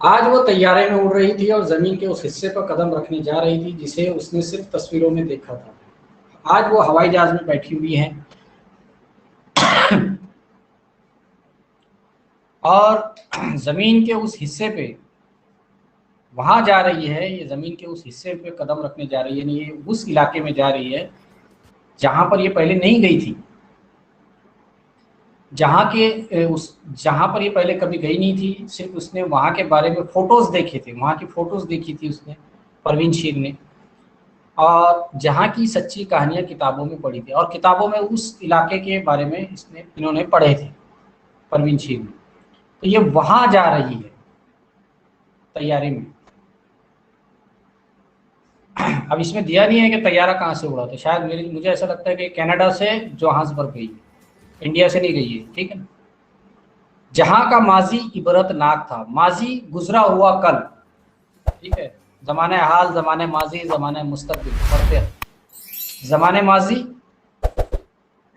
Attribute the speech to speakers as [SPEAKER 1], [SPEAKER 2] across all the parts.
[SPEAKER 1] आज वो तैयारे में उड़ रही थी और जमीन के उस हिस्से पर कदम रखने जा रही थी जिसे उसने सिर्फ तस्वीरों में देखा था। आज वो हवाई जहाज में बैठी हुई है और जमीन के उस हिस्से पे वहां जा रही है। ये जमीन के उस हिस्से पे कदम रखने जा रही है, ये उस इलाके में जा रही है जहां पर ये पहले नहीं गई थी, जहां पर ये पहले कभी गई नहीं थी। सिर्फ उसने वहां के बारे में फोटोज देखे थे, वहां की फोटोज देखी थी उसने, परवीन शीर ने, और जहाँ की सच्ची कहानियां किताबों में पढ़ी थी और किताबों में उस इलाके के बारे में इन्होंने पढ़े थे, परवीन शीर ने। तो ये वहां जा रही है तैयारी में। अब इसमें दिया नहीं है कि तैयारा कहाँ से उड़ा, तो शायद मुझे ऐसा लगता है कि कनाडा से जोहान्सबर्ग गई है, इंडिया से नहीं गई है, ठीक है ना। जहां का माजी इबरतनाक था, माजी गुजरा हुआ कल, ठीक है। जमाने हाल, जमाने माजी, जमाने मुस्तकबिल पढ़ते हैं। जमाने माजी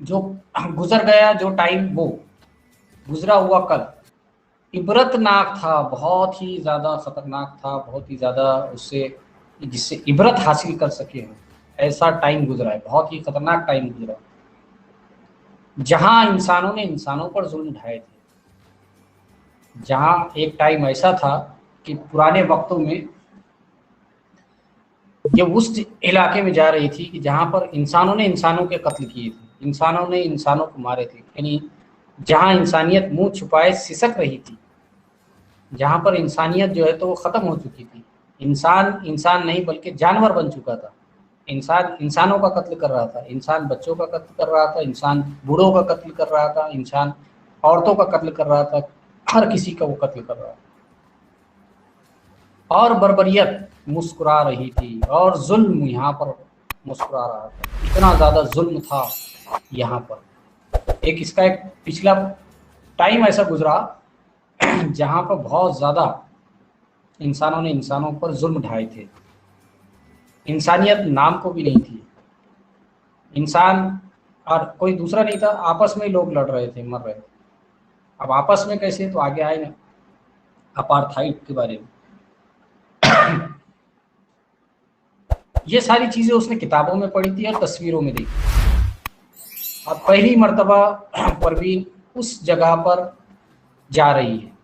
[SPEAKER 1] जो गुजर गया, जो टाइम वो गुजरा हुआ कल इबरतनाक था, बहुत ही ज्यादा खतरनाक था, बहुत ही ज्यादा उससे जिससे इबरत हासिल कर सके हम, ऐसा टाइम गुजरा है, बहुत ही खतरनाक टाइम गुजरा, जहां इंसानों ने इंसानों पर जुल्म ढाए थे। जहां एक टाइम ऐसा था कि पुराने वक्तों में ये उस इलाके में जा रही थी कि जहां पर इंसानों ने इंसानों के कत्ल किए थे, इंसानों ने इंसानों को मारे थे, यानी जहां इंसानियत मुंह छुपाए सिसक रही थी, जहां पर इंसानियत जो है तो वो खत्म हो चुकी थी। इंसान इंसान नहीं बल्कि जानवर बन चुका था। इंसान इंसानों का कत्ल कर रहा था, इंसान बच्चों का कत्ल कर रहा था, इंसान बूढ़ों का कत्ल कर रहा था, इंसान औरतों का कत्ल कर रहा था, हर किसी का वो कत्ल कर रहा था। और बर्बरियत मुस्कुरा रही थी और जुल्म यहाँ पर मुस्कुरा रहा था। इतना ज़्यादा जुल्म था यहाँ पर। इसका एक पिछला टाइम ऐसा गुजरा जहाँ पर बहुत ज़्यादा इंसानों ने इंसानों पर जुल्म ढाए थे। इंसानियत नाम को भी नहीं थी, इंसान और कोई दूसरा नहीं था, आपस में ही लोग लड़ रहे थे, मर रहे थे। अब आपस में कैसे, तो आगे आएगा अपार्थाइड के बारे में। ये सारी चीजें उसने किताबों में पढ़ी थी और तस्वीरों में देखी। अब पहली मर्तबा परवीन उस जगह पर जा रही है